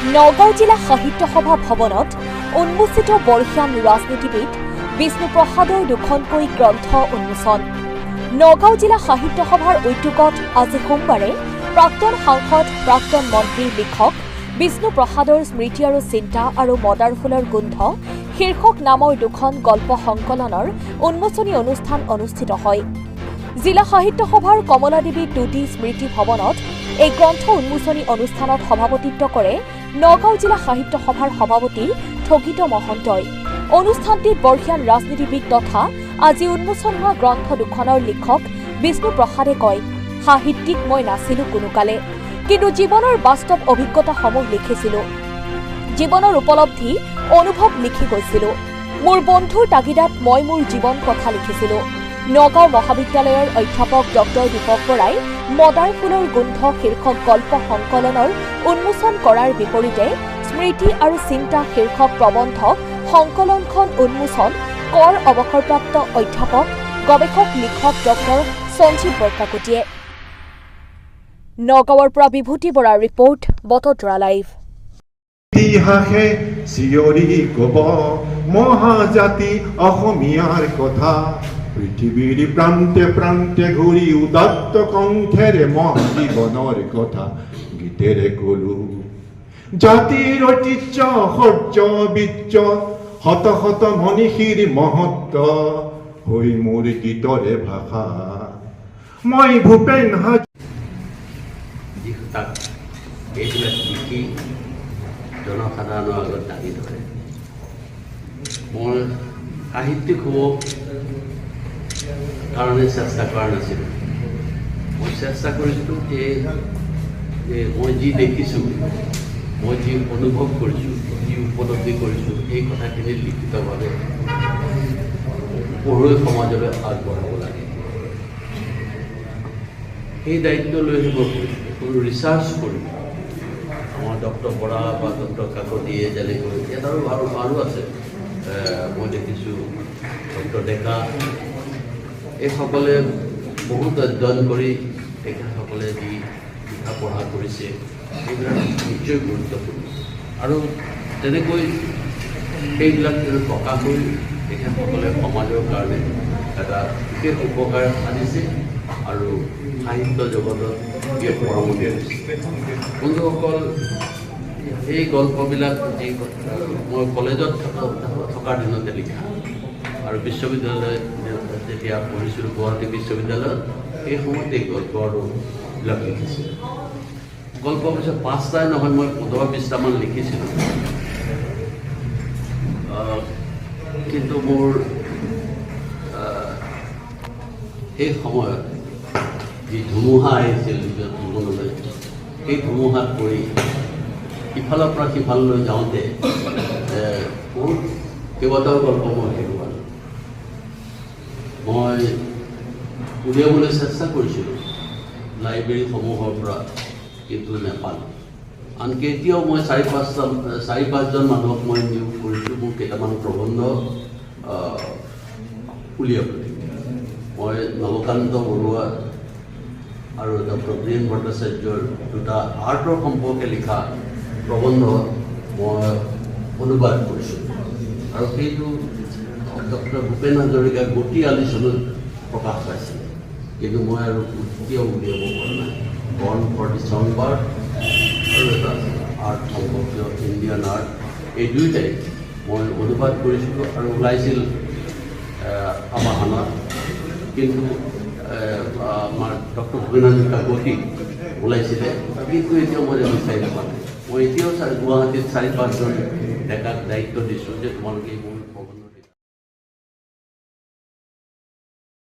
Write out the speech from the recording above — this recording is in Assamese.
নগাঁও জিলা সাহিত্য সভা ভৱনত উন্মোচিত বৰ্ষীয়ান ৰাজনীতিবিদ বিষ্ণুপ্ৰসাদৰ দুখনকৈ গ্ৰন্থ উন্মোচন। নগাঁও জিলা সাহিত্য সভাৰ উদ্যোগত আজি সোমবাৰে প্ৰাক্তন সাংসদ প্ৰাক্তন মন্ত্ৰী লিখক বিষ্ণুপ্ৰসাদৰ স্মৃতি আৰু চিন্তা আৰু মদাৰ ফুলৰ গোন্ধ শীৰ্ষক নামৰ দুখন গল্প সংকলনৰ উন্মোচনী অনুষ্ঠান অনুষ্ঠিত হয়। জিলা সাহিত্য সভাৰ কমলাদেৱী টুডি স্মৃতি ভৱনত এই গ্ৰন্থ উন্মোচনী অনুষ্ঠানত সভাপতিত্ব কৰে নগাঁও জিলা সাহিত্য সভাৰ সভাপতি ঠগিত মহন্তই। অনুষ্ঠানটিত বৰ্ষীয়ান ৰাজনীতিবিদ তথা আজি উন্মোচন হোৱা গ্ৰন্থ দুখনৰ লিখক বিষ্ণুপ্ৰসাদে কয়, সাহিত্যিক মই নাছিলো কোনোকালে, কিন্তু জীৱনৰ বাস্তৱ অভিজ্ঞতাসমূহ লিখিছিলো। জীৱনৰ উপলব্ধি অনুভৱ লিখি গৈছিলো। মোৰ বন্ধুৰ তাগিদাত মই মোৰ জীৱন কথা লিখিছিলো। নগাঁও মহাবিদ্যালয়ৰ অধ্যাপক ডক্টৰ দীপক বৰাই মদাৰ ফুলৰ গোন্ধ শীৰ্ষক গল্প সংকলনৰ উন্মোচন কৰাৰ বিপৰীতে স্মৃতি আৰু চিন্তা শীৰ্ষক প্ৰবন্ধ সংকলনখন উন্মোচন কৰ অৱসৰপ্ৰাপ্ত অধ্যাপক গৱেষক লিখক ডক্টৰ সঞ্জীৱ বৰকাকতীয়ে। নগাঁৱৰ পৰা বিভূতি বৰাৰ ৰিপৰ্ট, বটদ্ৰা লাইভ। ইতিহাসে চিঞৰি কব মহাজাতি অসমীয়াৰ কথা, পৃথিৱীৰ প্ৰান্তে প্ৰান্তে ঘূৰি উদাত্ত কণ্ঠেৰে মহাজীৱনৰ কথা গীতেৰে কলো। জাতিৰ ঐতিহ্য শৌৰ্য বীৰ্য শত শত মনীষীৰ মহত্ব হৈ মোৰ গীতৰে ভাষা। মই ভূপেন যিবিলাক লিখি জনসাধাৰণৰ আগত দাঙি ধৰে। মই সাহিত্যিক হ'ব কাৰণে চেষ্টা কৰা নাছিলোঁ। মই চেষ্টা কৰিছিলোঁ যে মই যি দেখিছোঁ, মই যি অনুভৱ কৰিছোঁ, যি উপলব্ধি কৰিছোঁ, এই কথাখিনি লিখিতভাৱে পঢ়ুৱৈ সমাজলৈ আগবঢ়াব লাগে। সেই দায়িত্ব লৈ মই ৰিচাৰ্চ কৰিলোঁ। আমাৰ ডক্টৰ বৰা বা ডক্টৰ কাকতিয়ে যেনেকৈ ইয়াত আৰু আছে, মই দেখিছোঁ ডক্টৰ ডেকা, এইসকলে বহুত অধ্যয়ন কৰি তেখেতসকলে যি লিখা পঢ়া কৰিছে সেইবিলাক নিশ্চয় গুৰুত্বপূৰ্ণ। আৰু তেনেকৈ সেইবিলাক প্ৰকাশ কৰি তেখেতসকলে সমাজৰ কাৰণে এটা বিশেষ উপকাৰ সাধিছে আৰু সাহিত্য জগতত বিশেষ পৰামৰ্শ দিছে। বন্ধুসকল, এই গল্পবিলাক যি মই কলেজত থকাৰ দিনতে লিখা আৰু বিশ্ববিদ্যালয়ত যেতিয়া পঢ়িছিলোঁ গুৱাহাটী বিশ্ববিদ্যালয়ত, সেই সময়তে এই গল্পবিলাক লিখিছিলোঁ। গল্প অৱশ্যে 5টাই নহয়, মই 15-20টামান লিখিছিলোঁ। কিন্তু মোৰ সেই সময়ত যি ধুমুহা আহিছিল নিজৰ জীৱনলৈ, সেই ধুমুহাত পৰি ইফালৰ পৰা সিফাললৈ যাওঁতে বহুত কেইবাটাও গল্প মই হেৰুৱালোঁ। মই উলিয়াবলৈ চেষ্টা কৰিছিলোঁ লাইব্ৰেৰীসমূহৰ পৰা, কিন্তু নেপালোঁ। আনকি এতিয়াও মই 4-5জন মানুহক মই নিয়োগ কৰিছোঁ মোৰ কেইটামান প্ৰবন্ধ উলিয়াবলৈ। মই নৱকান্ত বৰুৱা আৰু ডক্টৰ বীৰেন ভট্টাচাৰ্যৰ দুটা আৰ্টৰ সম্পৰ্কে লিখা প্ৰবন্ধ মই অনুবাদ কৰিছোঁ আৰু সেইটো ডক্টৰ ভূপেন হাজৰিকা গতি আলোচনীত প্ৰকাশ পাইছিল। কিন্তু মই আৰু এতিয়াও উলিয়াব পৰা নাই। বৰ্ণ ফৰ দি সংবাদ আৰু এটা আৰ্ট সম্পৰ্কীয় ইণ্ডিয়ান আৰ্ট, এই দুয়োটাই মই অনুবাদ কৰিছিলোঁ আৰু ওলাইছিল আবাহনত। কিন্তু আমাৰ ডক্টৰ ভূপেন হাজৰিকা গতি ওলাইছিলে, কিন্তু এতিয়াও মই বিচাৰি নাপালোঁ। মই এতিয়াও গুৱাহাটীত 4-5জন ডেকাক দায়িত্ব দিছোঁ যে তোমালোকে